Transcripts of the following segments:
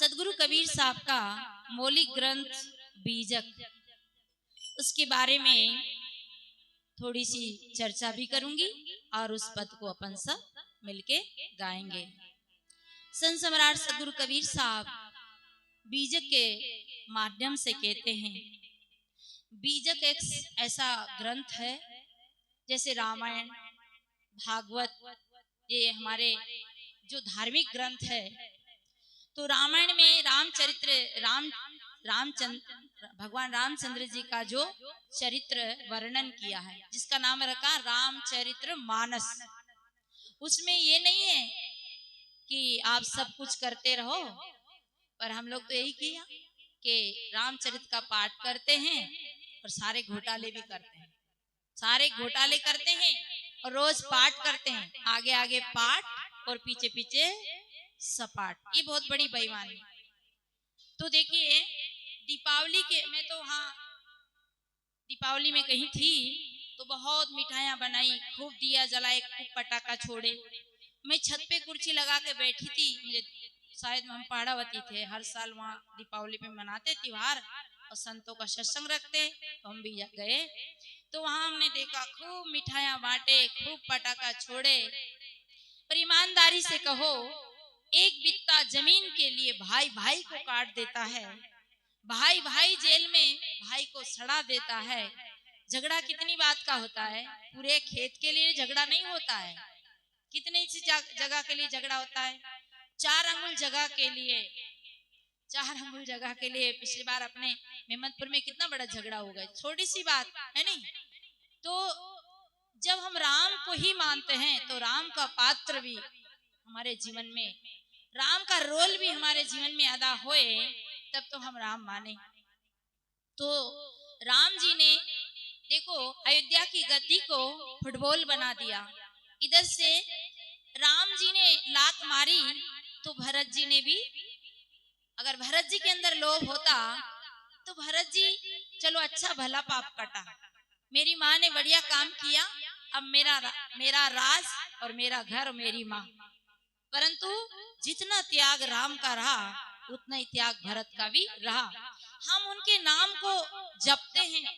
सदगुरु कबीर साहब का मौलिक ग्रंथ बीजक, उसके बारे में थोड़ी सी चर्चा भी करूंगी और उस पद को अपन सब मिलके गाएंगे। संत सम्राट सदगुरु कबीर साहब बीजक के माध्यम से कहते हैं, बीजक एक ऐसा ग्रंथ है जैसे रामायण, भागवत, ये हमारे जो धार्मिक ग्रंथ है। तो रामायण में भगवान रामचंद्र जी का जो चरित्र वर्णन किया है, जिसका नाम रखा रामचरित्र मानस। उसमें ये नहीं है कि आप सब कुछ करते रहो, पर हम लोग तो यही किया कि रामचरित्र का पाठ करते हैं और सारे घोटाले भी करते हैं, सारे घोटाले करते हैं और रोज पाठ करते हैं, आगे आगे पाठ और पीछे पीछे सपाट। ये बहुत बड़ी बेईमानी। तो देखिए दीपावली के, मैं तो हाँ दीपावली में कहीं थी तो बहुत मिठाइयाँ बनाई, खूब दिया जलाए, खूब पटाखा छोड़े। मैं छत पे कुर्सी लगा के बैठी थी, मुझे शायद हम पहाड़ावती थे, हर साल वहाँ दीपावली पे मनाते त्योहार और संतों का सत्संग रखते, तो हम भी गए। तो वहाँ हमने देखा खूब मिठाइयाँ बांटे, खूब पटाखा छोड़े। पर ईमानदारी से कहो, एक बित्ता जमीन के लिए भाई भाई को काट देता है, भाई भाई जेल में भाई को सड़ा देता है। झगड़ा कितनी बात का होता है, पूरे खेत के लिए झगड़ा नहीं होता है, कितनी सी जगह के लिए झगड़ा होता है, 4 अंगुल जगह के लिए, 4 अंगुल जगह के लिए। पिछली बार अपने मेमनपुर में कितना बड़ा झगड़ा हो गया, छोटी सी बात है नहीं। तो जब हम राम को ही मानते हैं तो राम का पात्र भी हमारे जीवन में, राम का रोल भी हमारे जीवन में अदा होए, तब तो हम राम माने। तो राम जी ने देखो अयोध्या की गद्दी को फुटबॉल बना दिया। इधर से राम जी ने लात मारी तो भरत जी ने भी, अगर भरत जी के अंदर लोभ होता तो भरत जी चलो अच्छा भला पाप कटा, मेरी माँ ने बढ़िया काम किया, अब मेरा राज और मेरा घर और मेरी माँ। परंतु जितना त्याग राम का रहा उतना ही त्याग भरत का भी रहा। हम उनके नाम को जपते हैं,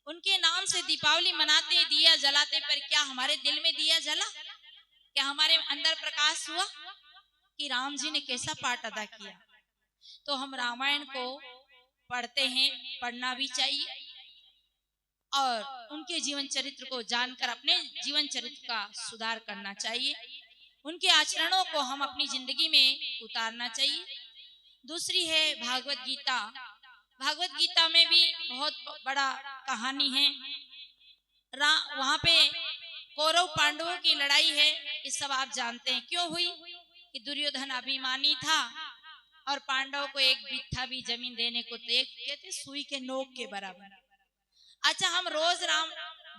उनके नाम से दीपावली मनाते, दिया जलाते, पर क्या हमारे दिल में दिया जला? क्या हमारे अंदर प्रकाश हुआ कि राम जी ने कैसा पाठ अदा किया? तो हम रामायण को पढ़ते हैं, पढ़ना भी चाहिए और उनके जीवन चरित्र को जानकर अपने जीवन चरित्र का सुधार करना चाहिए, उनके आचरणों को हम अपनी जिंदगी में उतारना चाहिए। दूसरी है भागवत गीता। भागवत गीता में भी बहुत बड़ा कहानी है। वहां पे कौरव पांडवों की लड़ाई है, ये सब आप जानते हैं क्यों हुई, कि दुर्योधन अभिमानी था और पांडवों को एक बित्था भी जमीन देने को कहते सुई के नोक के बराबर। अच्छा, हम रोज राम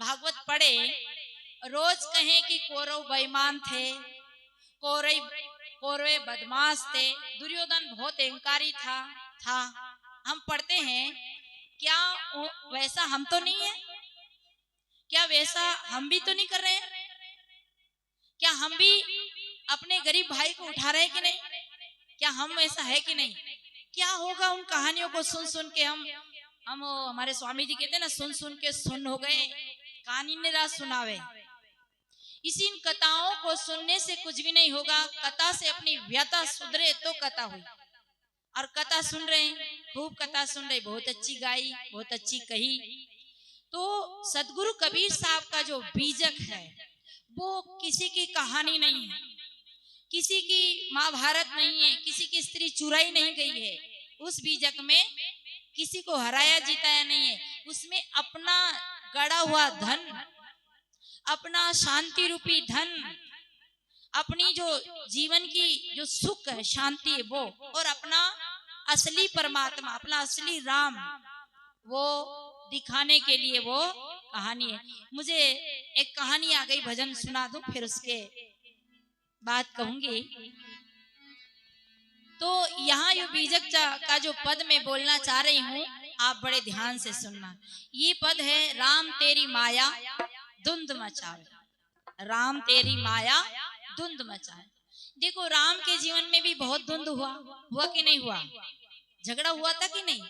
भागवत पढ़े, रोज कहें कि कौरव बेईमान थे, कौरव बदमाश थे, दुर्योधन बहुत अहंकारी था। हम पढ़ते हैं, क्या वैसा हम तो नहीं है? क्या वैसा हम भी तो नहीं कर रहे हैं? क्या हम भी अपने गरीब भाई को उठा रहे हैं कि नहीं? क्या हम ऐसा है कि नहीं? क्या होगा उन कहानियों को सुन सुन के हम हमारे स्वामी जी कहते हैं ना, सुन सुन के सुन हो गए, कहानी निरा सुनावे। इसी कथाओं को सुनने से कुछ भी नहीं होगा, कथा से अपनी व्यथा सुधरे तो कथा हुई। और कथा सुन रहे हैं, खूब कथा सुन रहे, बहुत अच्छी गाई, बहुत अच्छी कही। तो सदगुरु कबीर साहब का जो बीजक है वो किसी की कहानी नहीं है, किसी की महाभारत नहीं है, किसी की स्त्री चुराई नहीं गई है। उस बीजक में किसी को हराया जीताया नहीं है, उसमें अपना गड़ा हुआ धन, अपना शांति रूपी धन, अपनी जो जीवन की जो सुख है, शांति है वो, और अपना असली परमात्मा, अपना असली राम, वो दिखाने के लिए वो कहानी है। मुझे एक कहानी आ गई, भजन सुना दूं, फिर उसके बात कहूंगी। तो यहाँ यो बीजक का जो पद मैं बोलना चाह रही हूँ, आप बड़े ध्यान से सुनना। ये पद है, राम तेरी माया धुंध मचावे, राम तेरी माया धुंध मचावे। देखो राम के जीवन में भी बहुत द्वंद्व हुआ कि नहीं हुआ, झगड़ा हुआ था कि नहीं।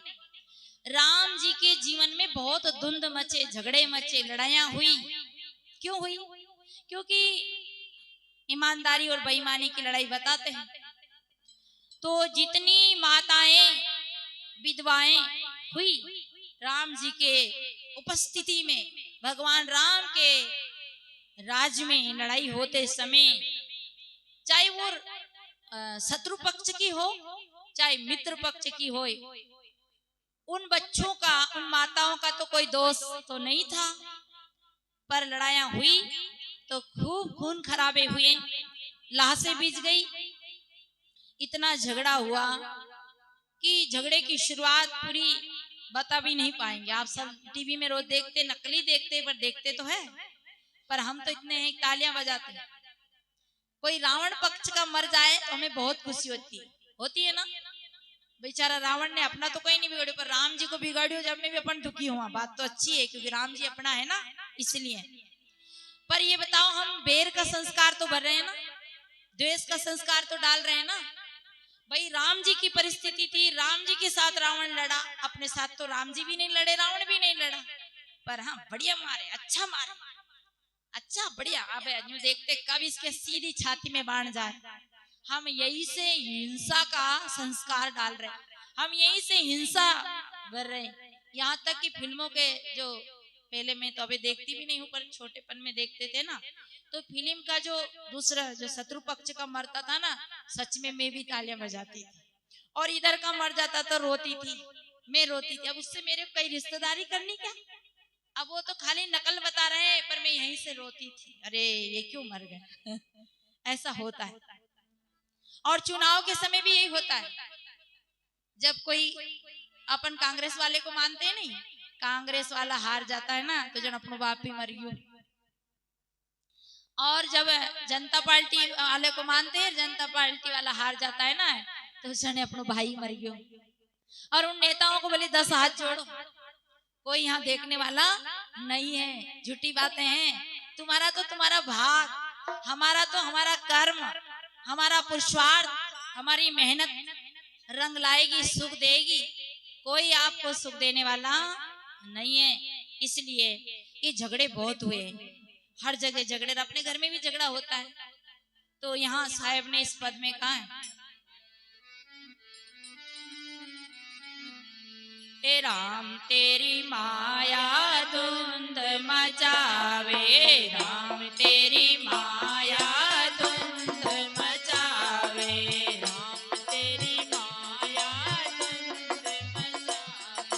राम जी के जीवन में बहुत द्वंद्व मचे, झगड़े मचे, लड़ाइयां हुई। क्यों हुई? क्योंकि ईमानदारी और बेईमानी की लड़ाई बताते हैं। तो जितनी माताएं विधवाएं हुई राम जी के उपस्थिति में, भगवान राम के राज में लड़ाई होते समय, चाहे वो शत्रु पक्ष की हो चाहे मित्र पक्ष की हो, उन बच्चों का, उन माताओं का तो कोई दोष तो नहीं था, पर लड़ाइयां हुई तो खूब खून खराबे हुए, लाशें बीच गई। इतना झगड़ा हुआ कि झगड़े की शुरुआत पूरी बता भी नहीं पाएंगे। आप सब टीवी में रोज देखते, नकली देखते, पर देखते तो है, पर हम तो इतने हैं तालियां बजाते हैं। कोई रावण पक्ष का मर जाए तो हमें बहुत खुशी होती है ना। बेचारा रावण ने अपना तो कोई नहीं बिगाड़ो, पर राम जी को बिगाड़ियो जब में भी अपन दुखी हुआ। बात तो अच्छी है क्योंकि राम जी अपना है ना, इसलिए। पर ये बताओ, हम बैर का संस्कार तो भर रहे हैं ना, द्वेष का संस्कार तो डाल रहे हैं ना। भाई राम जी की परिस्थिति थी, राम जी के साथ रावण लड़ा, अपने साथ तो राम जी भी नहीं लड़े, रावण भी नहीं लड़ा, पर हाँ बढ़िया मारे, अच्छा मारे, अच्छा बढ़िया। अब यूं देखते कब इसके सीधी छाती में बाण जाए। हम यही से हिंसा का संस्कार डाल रहे हैं, हम यही से हिंसा कर रहे हैं। यहाँ तक कि फिल्मों के जो पहले में तो अभी देखती भी नहीं हूँ, पर छोटेपन में देखते थे ना, तो फिल्म का जो दूसरा जो शत्रु पक्ष का मरता था ना, सच में मैं भी तालियां बजाती थी, और इधर का मर जाता तो रोती थी, मैं रोती थी। अब उससे मेरे कई रिश्तेदारी करनी क्या, अब वो तो खाली नकल बता रहे हैं, पर मैं यहीं से रोती थी, अरे ये क्यों मर गए। ऐसा होता है। और चुनाव के समय भी यही होता है। जब कोई अपन कांग्रेस वाले को मानते हैं नहीं, कांग्रेस वाला हार जाता है ना, तो जन अपनो बाप ही मर गयो। और जब जनता पार्टी वाले को मानते हैं, जनता पार्टी वाला हार जाता है ना, तो उसने अपनो भाई मर गयो। और उन नेताओं को बोले 10 हाथ जोड़ो, कोई यहाँ देखने वाला नहीं है, झूठी बातें हैं। तुम्हारा तो तुम्हारा भाग, हमारा तो हमारा कर्म, हमारा पुरुषार्थ, हमारी मेहनत रंग लाएगी, सुख देगी। कोई आपको सुख देने वाला नहीं है। इसलिए ये झगड़े बहुत हुए, हर जगह झगड़े, अपने घर में भी झगड़ा होता है। तो यहाँ साहब ने इस पद में कहा है, ए राम तेरी माया धुंध मचावे, राम तेरी माया धुंध मचावे, राम तेरी माया धुंध मचावे,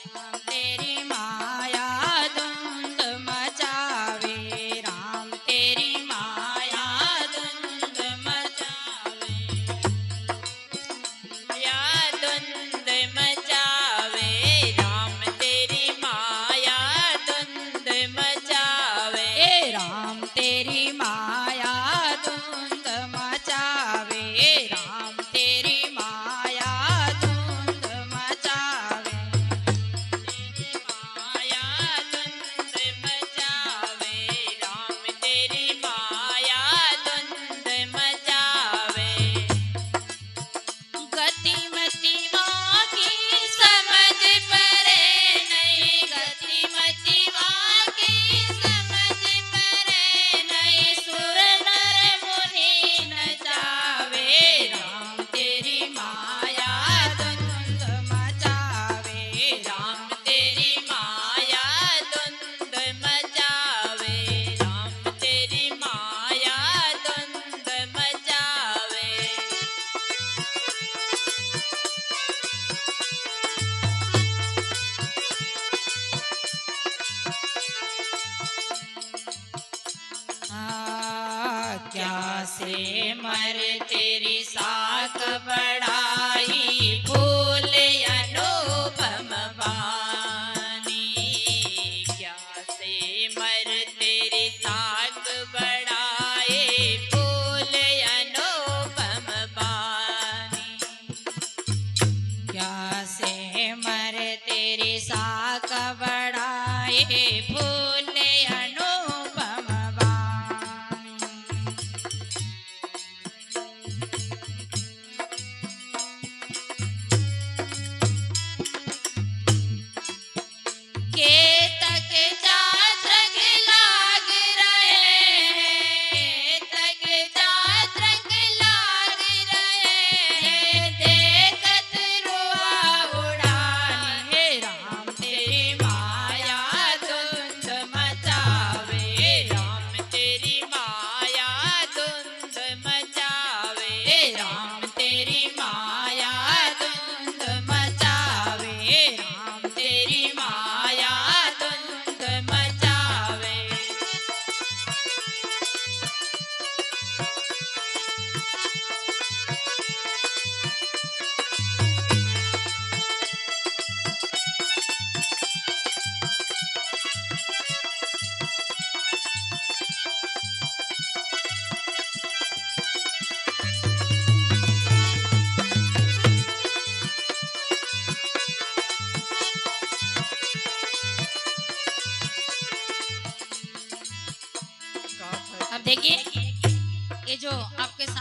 राम तेरी माया धुंध मचावे, राम तेरी माया धुंध मचावे, या धुंध मचावे, राम तेरी माया धुंध मचावे, ए राम तेरी माया धुंध मचावे, राम तेरी माया धुंध मचावे, तेरी माया धुंध मचावे, राम तेरी माया धुंध मचावे। गति मति माँ की समझ परे नहीं, गति मति माँ की समझ परे नहीं, सुर नर मुनि न जावे, राम तेरी माया धुंध मचावे, राम तेरी माया धुंध मचावे, राम तेरी माया धुंध मचावे। क्या से मर तेरी साख बढ़ाई, फूल अनुपम बानी, क्या से मर तेरी साख बढ़ाए, फूल अनुपम बानी, क्या से मर तेरी साख बढ़ाए, फूल अनुपम बानी।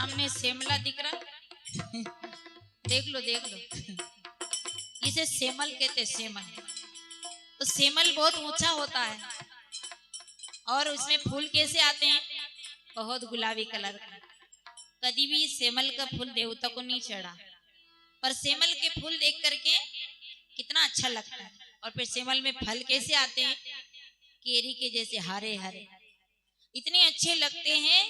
सामने सेमला दिख रहा देख लो देख लो, इसे सेमल कहते, सेमल। तो सेमल बहुत ऊंचा होता है और उसमें फूल कैसे आते हैं, बहुत गुलाबी कलर का। कभी भी सेमल का फूल देवता को नहीं चढ़ा, पर सेमल के फूल देख करके कितना अच्छा लगता है। और फिर सेमल में फल कैसे आते हैं, केरी के जैसे हरे हरे, इतने अच्छे लगते हैं।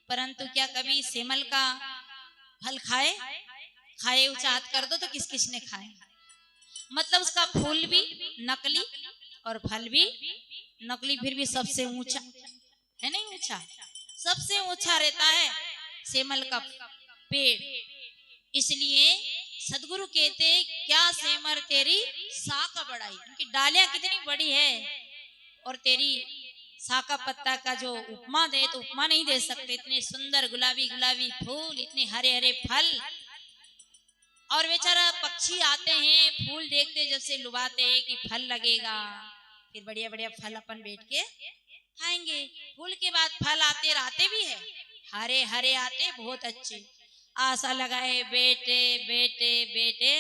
परंतु क्या कभी सेमल का फल खाए, खाए ऊंचा हाथ कर दो तो किस किस ने खाए। मतलब उसका फूल भी नकली और फल भी नकली, फिर भी सबसे ऊंचा है, नहीं ऊंचा, सबसे ऊंचा रहता है सेमल का पेड़। इसलिए सदगुरु कहते क्या सेमर तेरी शाखा बढ़ाई, उनकी डालियां कितनी बड़ी है, और तेरी शाखा पत्ता का जो उपमा दे तो उपमा नहीं दे सकते। इतने सुंदर गुलाबी गुलाबी फूल, इतने हरे हरे फल, और बेचारा पक्षी आते हैं फूल देखते जैसे लुभाते हैं कि फल लगेगा, फिर बढ़िया बढ़िया फल अपन बैठ के खाएंगे। फूल के बाद फल आते रहते भी है, हरे हरे आते बहुत अच्छे। आशा लगाए बेटे बेटे बेटे,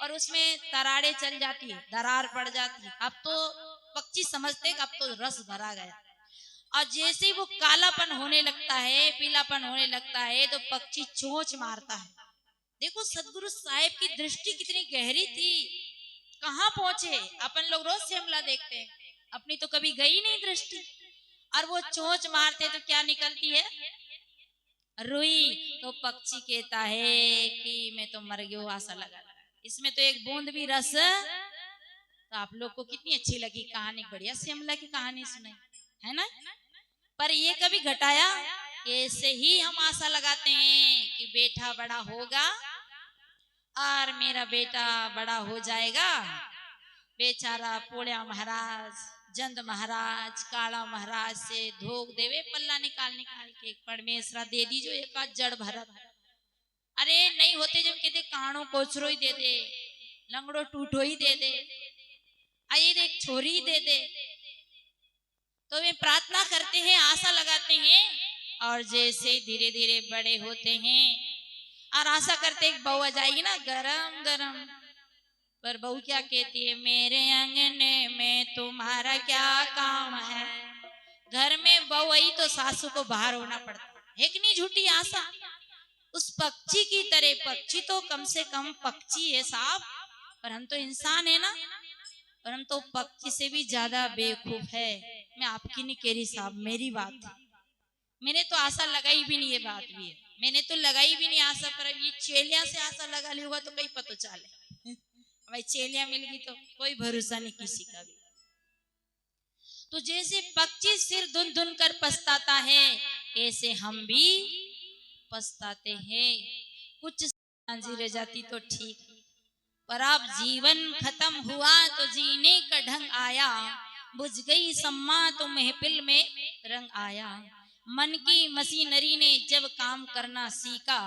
और उसमें तराड़े चल जाती है, दरार पड़ जाती है। अब तो पक्षी समझते कि अब तो रस भरा गया, और जैसे ही वो कालापन होने लगता है, पीलापन होने लगता है, तो पक्षी चोंच मारता है। देखो सदगुरु साहिब की दृष्टि कितनी गहरी थी, कहाँ पहुंचे। अपन लोग रोज शिमला देखते हैं, अपनी तो कभी गई नहीं दृष्टि। और वो चोंच मारते तो क्या निकलती है, रुई। तो पक्षी कहता है कि मैं तो मर गया, आशा लगा। इसमें तो एक बूंद भी रस। तो आप लोग को कितनी अच्छी लगी कहानी, बढ़िया शिमला की कहानी सुनाई है ना। पर ये कभी घटाया, ऐसे ही हम आशा लगाते हैं कि बेटा बड़ा होगा और मेरा बेटा बड़ा हो जाएगा। बेचारा पोड़िया महाराज, जंद महाराज, काला महाराज से धोख देवे, पल्ला निकाल निकाल के परमेश्वरा दे दी जो एक जड़ भरत। अरे नहीं होते जब कहते काणो कोचरो ही दे दे, लंगड़ो टूटो ही दे दे, आइए एक छोरी ही दे दे। तो वे प्रार्थना करते हैं, आशा लगाते हैं, और जैसे धीरे धीरे बड़े होते हैं और आशा करते हैं बहू आ जाएगी ना गरम गरम। पर बहू क्या कहती है, मेरे अंगने में तुम्हारा क्या काम है। घर में बहू आई तो सासू को बाहर होना पड़ता है। एक नहीं झूठी आशा उस पक्षी की तरह, पक्षी तो कम से कम पक्षी है साहब, पर हम तो इंसान है ना, और हम तो पक्षी से भी ज्यादा बेवकूफ है। मैं आपकी नहीं कह रही साहब, मेरी बात है। मैंने तो आशा लगाई भी नहीं, ये बात भी है, मैंने तो लगाई भी नहीं आशा, पर ये चेलिया से आशा लगा ली होगा तो कहीं पता चले। भाई चेलिया मिल गई तो कोई भरोसा नहीं किसी का भी। तो जैसे पक्षी सिर धुन धुन कर पछताता है, ऐसे हम भी पछताते हैं। कुछ सांझी रह जाती तो ठीक, पर अब जीवन खत्म हुआ तो जीने का ढंग आया। बुझ गई सम्मा तो महफिल में रंग आया। मन की मशीनरी ने जब काम करना सीखा,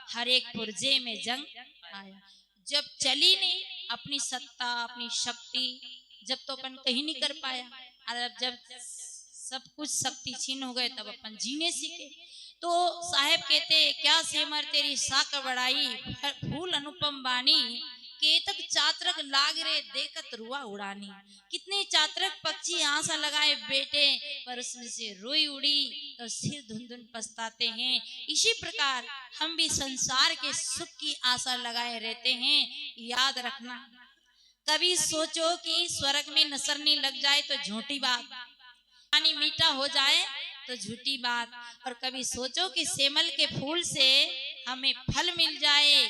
हर एक पुर्जे में जंग आया। जब चली नहीं अपनी सत्ता अपनी शक्ति, जब तो अपन कहीं नहीं कर पाया, और अब जब सब कुछ शक्ति छीन हो गए तब अपन जीने सीखे। तो साहेब कहते क्या सेमर तेरी साक बढ़ाई, फूल अनुपम बानी, केतक चातरक लाग रे देखत रुआ उड़ानी। कितने चातरक पक्षी आशा लगाए बेटे, पर उसमें से रुई उड़ी तो सिर धुन धुन पछताते हैं। इसी प्रकार हम भी संसार के सुख की आशा लगाए रहते हैं। याद रखना, कभी सोचो कि स्वर्ग में नसरनी लग जाए तो झूठी बात, पानी मीठा हो जाए तो झूठी बात, और कभी सोचो कि सेमल के फूल से हमें फल मिल जाए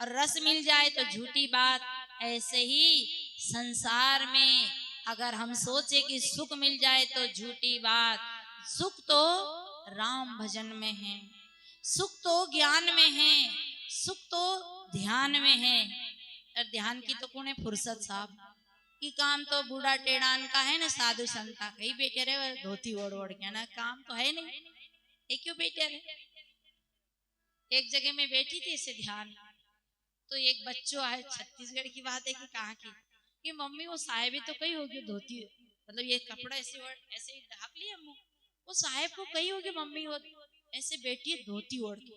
और रस मिल जाए तो झूठी बात। ऐसे ही संसार में अगर हम सोचे कि सुख मिल जाए तो झूठी बात। सुख तो राम भजन में है, सुख तो ज्ञान में है, सुख तो ध्यान में है। और ध्यान की तो कौन है फुर्सत साहब की, काम तो बूढ़ा टेढ़ान का है ना, साधु संता कहीं बैठे रहे धोती ओढ़ ओढ़ के ना, काम तो है नहीं, ये क्यों बैठे रहे। एक जगह में बैठी थी इसे ध्यान, तो एक बच्चों आए, छत्तीसगढ़ की बात है कि कहाँ की, कि मम्मी वो साहेब तो कही होगी धोती, मतलब ये कपड़ा ऐसे ऐसे ढाक लिया मुंह, वो साहेब को कही होगी मम्मी हो। ऐसे बैठी है धोती ओढ़ के,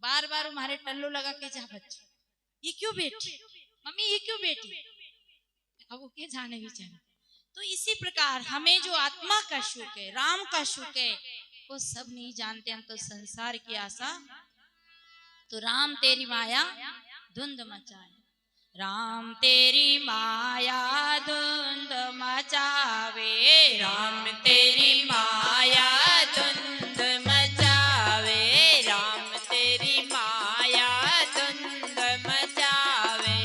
बार बार हमारे टल्लो लगा के जा बच्चे ये क्यों बैठी, मम्मी ये क्यों बैठी, अब वो क्या जाने बेचारे। तो इसी प्रकार हमें जो आत्मा का सुख है, राम का सुख है, वो सब नहीं जानते, हम तो संसार की आशा। तो राम तेरी माया धुंध मचाए, राम तेरी माया धुंध मचावे, राम तेरी माया धुंध मचावे, राम तेरी माया धुंध मचावे।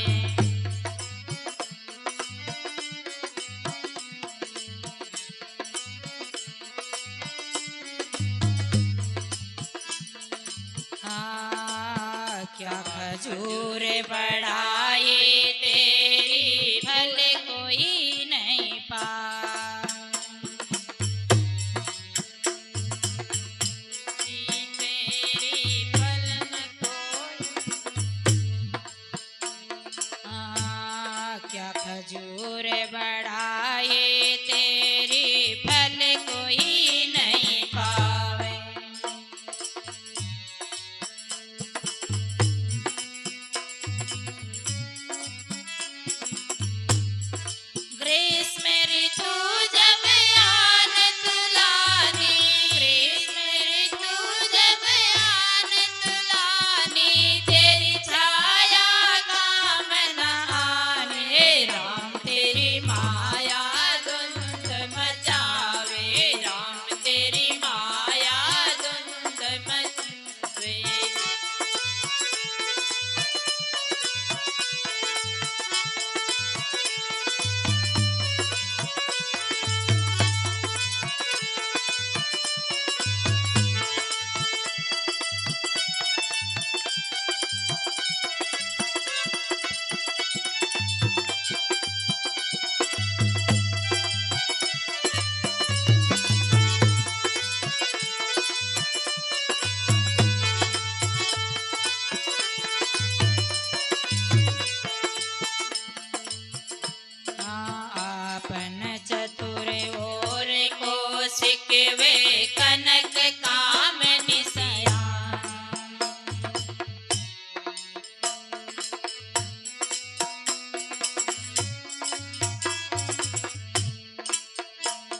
क्या खजूर बढ़ाए तेरी फल कोई नहीं पाए, तेरी फल न कोई। क्या खजूर बढ़ाए तेरी फल कोई नहीं पावे, ग्रीष्म ऋतु जब आन तुलानी, ग्रीष्म ऋतु जब आन तुलानी, तेरी छाया काम न आने, राम तेरी माया धुंध मचावे, राम तेरी माया धुंध मचावे। आपन चतुर और को सिकवे कनक काम निसया,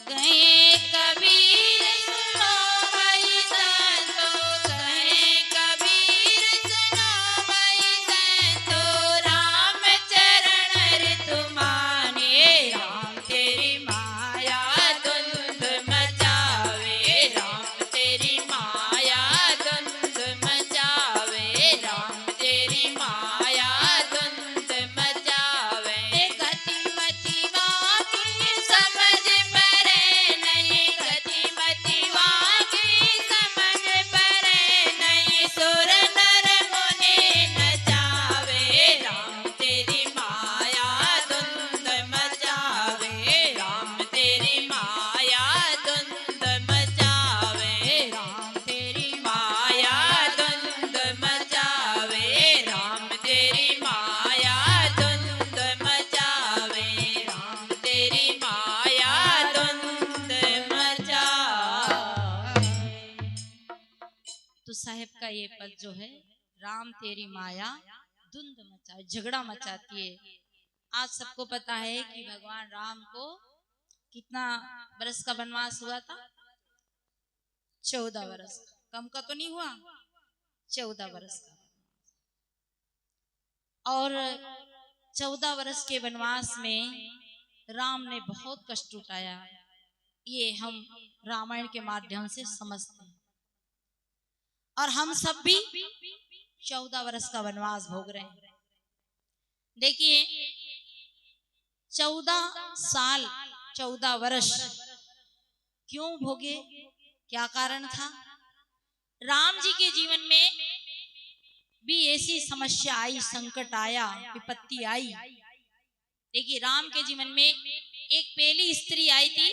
कहे कबीर सुनो भाई संतो, कहे कबीर सुनो भाई संतो, राम चरण ऋतु माने, राम तेरी माया धुंध मचावे, राम तेरी माया धुंध मचावे, राम तेरी माया धुंध मचावे। गति मति वाकी समझ परे नहीं, गति मति वाकी समझ परे नहीं, सुर नर मुनि नचावे, राम तेरी माया धुंध मचावे, राम तेरी माया धुंध मचावे, राम तेरी माया धुंध मचावे, राम तेरी माया धुंध मचावे, राम तेरी माया धुंध मचावे। तो साहेब का ये पद जो है, राम तेरी माया धुंध मचा, झगड़ा मचाती है। आज सबको पता है कि भगवान राम को कितना बरस का वनवास हुआ था, 14 बरस, कम का तो नहीं हुआ, 14 बरस का। और 14 बरस के वनवास में राम ने बहुत कष्ट उठाया, ये हम रामायण के माध्यम से समझते हैं। और हम सब भी 14 वर्ष का वनवास भोग रहे हैं। देखिए 14 साल 14 वर्ष क्यों भोगे, क्या कारण था? राम जी के जीवन में भी ऐसी समस्या आई, संकट आया, विपत्ति आई। देखिए राम के जीवन में एक पहली स्त्री आई थी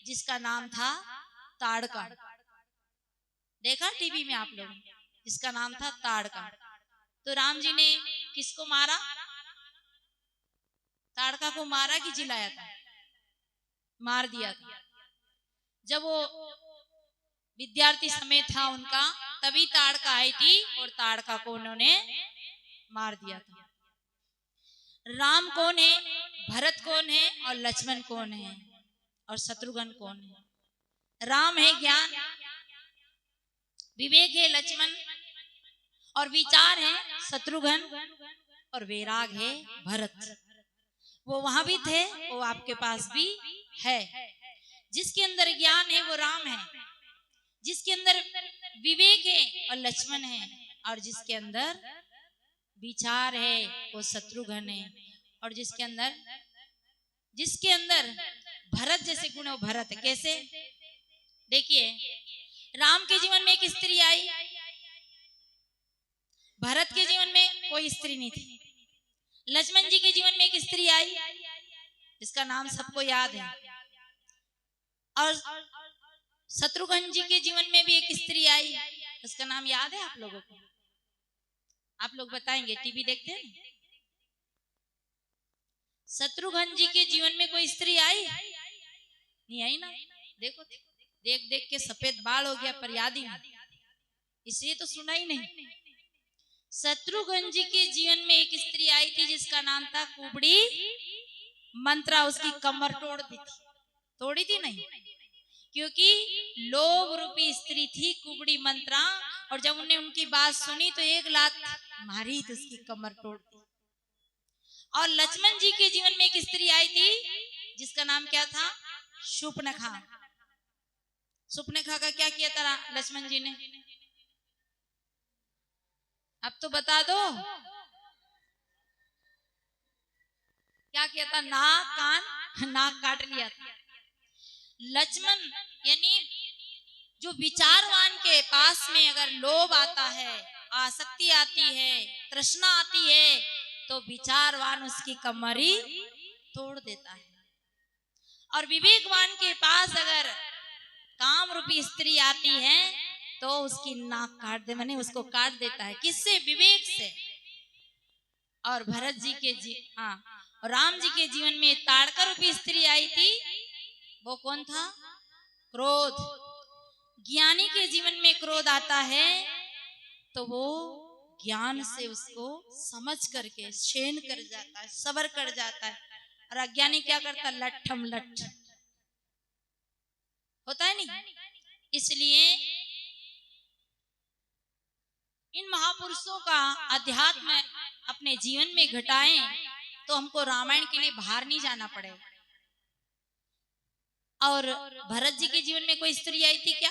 जिसका नाम था ताड़का। देखा टीवी में आप लोग, जिसका नाम था ताड़का। तो राम जी ने किसको मारा? ताड़का को मारा कि जिलाया था? मार दिया था। जब वो विद्यार्थी समय था उनका, तभी ताड़का आई थी और ताड़का को उन्होंने मार दिया था। राम कौन है, भरत कौन है और लक्ष्मण कौन है और शत्रुघ्न कौन है? राम है ज्ञान, विवेक है लक्ष्मण और विचार है शत्रुघ्न और वैराग है भरत। वो वहां भी थे, वो आपके पास भी है। जिसके अंदर ज्ञान है वो राम है, जिसके अंदर विवेक है और लक्ष्मण है, और जिसके अंदर विचार है वो शत्रुघ्न है, और जिसके अंदर भरत जैसे गुण है वो भरत है। कैसे? देखिए, राम के जीवन में एक स्त्री आई, भरत के जीवन में कोई स्त्री नहीं थी। लक्ष्मण जी के जीवन में एक स्त्री आई जिसका नाम सबको याद है, और शत्रुघ्न जी के जीवन में भी एक स्त्री आई, उसका नाम याद है आप लोगों को? आप लोग बताएंगे, टीवी देखते हैं? शत्रुघ्न जी के जीवन में कोई स्त्री आई? नहीं आई ना। देखो, देख देख के सफेद बाल हो गया, पर याद ही नहीं, इसलिए तो सुना ही नहीं। शत्रुघ्न जी के जीवन में एक स्त्री आई थी जिसका नाम था कुबड़ी मंत्रा। उसकी कमर तोड़ी थी नहीं, क्योंकि लोभ रूपी स्त्री थी कुबड़ी मंत्रा, और जब उन्हें उनकी बात सुनी तो एक लात मारी तो उसकी कमर तोड़ दी। और लक्ष्मण जी के जीवन में एक स्त्री आई थी जिसका नाम क्या था? शूर्पणखा। शूर्पणखा का क्या किया था लक्ष्मण जी ने? अब तो बता दो, क्या किया था? नाक काट लिया था। लक्ष्मण यानी जो विचारवान के पास में अगर लोभ आता है, आसक्ति आती है, तृष्णा आती है, तो विचारवान उसकी कमर ही तोड़ देता है। और विवेकवान के पास अगर काम रूपी स्त्री आती है तो उसकी नाक काट दे, माने उसको काट देता है। किससे? विवेक से। और भरत जी के राम जी के जीवन में ताड़का रूपी स्त्री आई थी, वो कौन था? क्रोध। ज्ञानी के जीवन में क्रोध आता है तो वो ज्ञान से उसको समझ करके सहन कर जाता है, सबर कर जाता है। और अज्ञानी क्या करता? लट्ठम लट्ठ होता है नहीं। इसलिए इन महापुरुषों का अध्यात्म अपने जीवन में घटाएं तो हमको रामायण के लिए बाहर नहीं जाना पड़ेगा। और भरत जी के जीवन में कोई स्त्री आई थी क्या?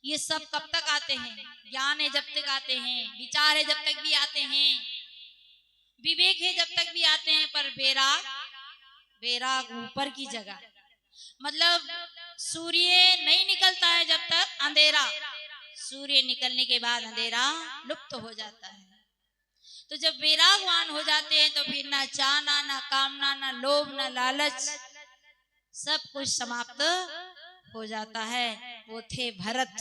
ये सब कब तक आते हैं? ज्ञान है जब तक आते हैं, विचार है जब तक भी आते हैं, विवेक है जब तक भी आते हैं, पर वैराग ऊपर की जगह। मतलब सूर्य नहीं निकलता है जब तक अंधेरा, सूर्य निकलने के बाद अंधेरा लुप्त हो जाता है। तो जब वैरागवान हो जाते हैं तो फिर ना चाहना, ना कामना, ना लोभ, ना लालच, सब कुछ समाप्त हो जाता है। वो थे भरत।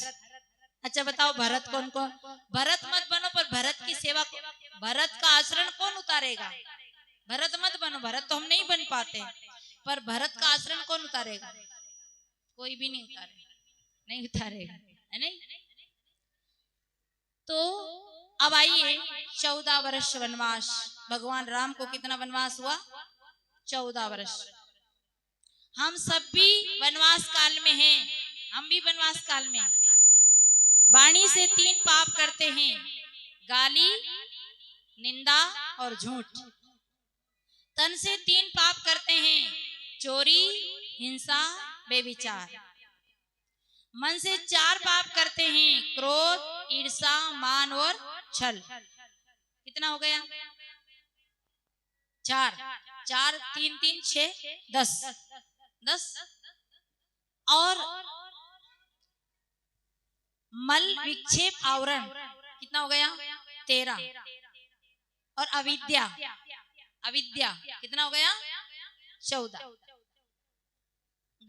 अच्छा बताओ, भरत कौन कौन? भरत मत बनो, पर भरत की सेवा, भरत का आचरण कौन उतारेगा? भरत मत बनो, भरत तो हम नहीं बन पाते, पर भरत का आचरण कौन उतारेगा? कोई भी नहीं उतारेगा, है नहीं। तो अब आइए, 14 वर्ष वनवास। भगवान राम को कितना वनवास हुआ? 14 वर्ष। हम सब भी वनवास काल में हैं, हम भी वनवास काल में। वाणी से 3 पाप करते हैं, गाली, निंदा और झूठ। तन से 3 पाप करते हैं, चोरी, हिंसा, बेविचार। मन से 4 पाप करते हैं, क्रोध, ईर्षा, मान और छल। कितना हो गया? 4 4 3 3 6 10। और मल विक्षेप आवरण कितना हो गया? 13। और अविद्या कितना हो गया? 14।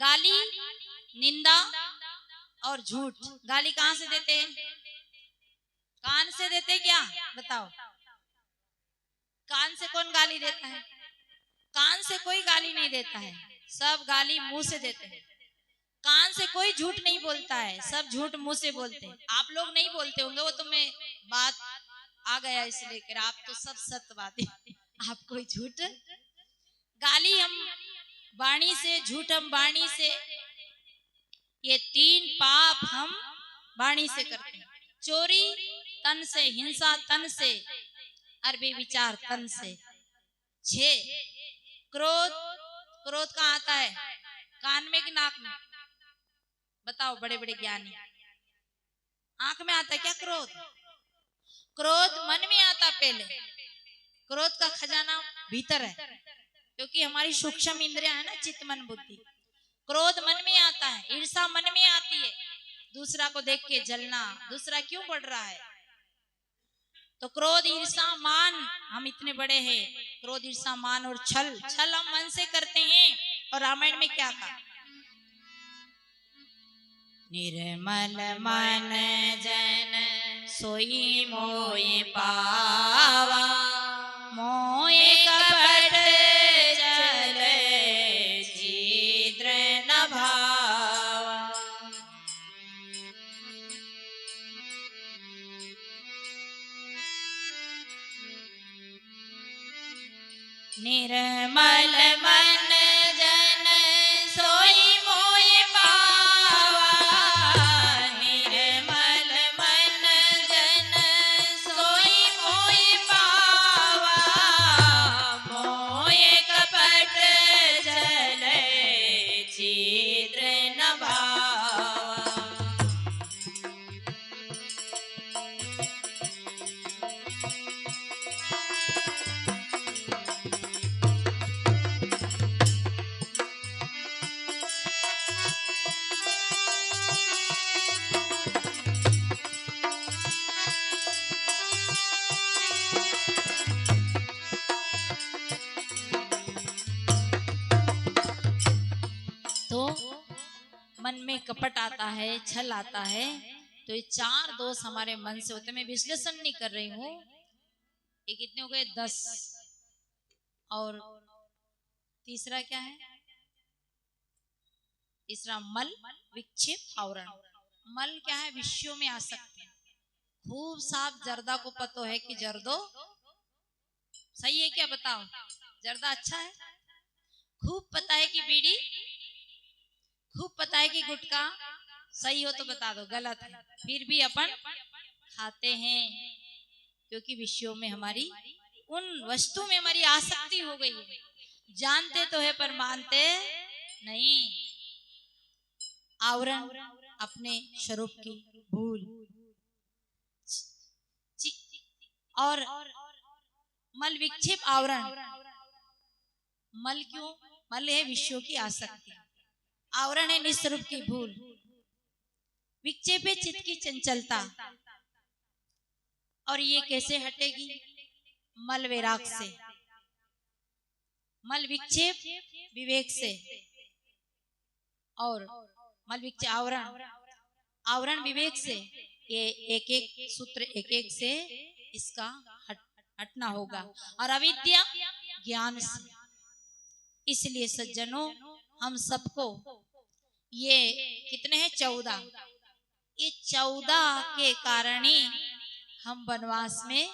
गाली, निंदा और झूठ। गाली कहां से देते हैं? कान से देते क्या? बताओ, कान से कौन गाली देता है? कान से कोई गाली नहीं देता है, सब गाली मुंह से देते हैं। कान से कोई झूठ नहीं बोलता है, सब झूठ मुंह से बोलते हैं। आप लोग नहीं बोलते होंगे, वो तो मैं बात आ गया इसलिए कर, आप तो सब सत्यवादी। आप कोई झूठ, गाली हम वाणी से, झूठ हम वाणी से, ये 3 पाप हम वाणी से करते हैं। चोरी तन से, हिंसा तन से, अरबी विचार तन से। 6 क्रोध, क्रोध कहाँ आता है, कान में कि नाक में? बताओ बड़े बड़े ज्ञानी, आंख में आता है क्या क्रोध? क्रोध मन में आता पहले, क्रोध का खजाना भीतर है, क्योंकि हमारी सूक्ष्म इंद्रियां है ना, चित्त मन बुद्धि। क्रोध मन में आता है, ईर्ष्या मन में आती है, दूसरा को देख के जलना, दूसरा क्यों बढ़ रहा है। तो क्रोध ईर्ष्या मान, हम इतने बड़े हैं, क्रोध ईर्ष्या मान और छल, छल हम मन से करते हैं। और रामायण में क्या कहा, निर्मल मन जन सोई मोय पावा, मोय कपट चले छिद्र न भावा। निर्मल मन जन सोई मोय पावा, निर्मल मन जन सोई मोय पावा, मोय कपट चले छिद्र न भावा। तो मन में कपट आता है, छल आता है, तो ये 4 दोष हमारे मन से होते हैं। मैं विश्लेषण नहीं कर रही हूँ, ये कितने हो गए, 10। और तीसरा क्या है, तीसरा मल विक्षेप आवरण। मल क्या है, विषयों में आसक्ति। खूब साफ जर्दा को पतो है कि जर्दो सही है क्या, बताओ जर्दा अच्छा है। खूब पता है कि बीड़ी, खूब पता है कि गुटखा सही हो तो बता दो गलत है, फिर भी अपन खाते हैं, क्योंकि विषयों में हमारी, उन वस्तु में हमारी आसक्ति हो गई है। जानते तो है पर मानते नहीं। आवरण, अपने स्वरूप की भूल। और मल विक्षेप आवरण, मल क्यों, मल है विषयों की आसक्ति, आवरण है निस्वरूप की भूल। विक्षेप है चित्त की चंचलता, और ये कैसे हटेगी, मल वैराग से। मल विक्षेप विवेक से, और मल विक्षेप आवरण, आवरण विवेक से। ये एक एक सूत्र एक एक से इसका हटना होगा, और अविद्या ज्ञान से। इसलिए सज्जनों, हम सबको ये कितने हैं, 14, ये 14 के कारण ही हम वनवास में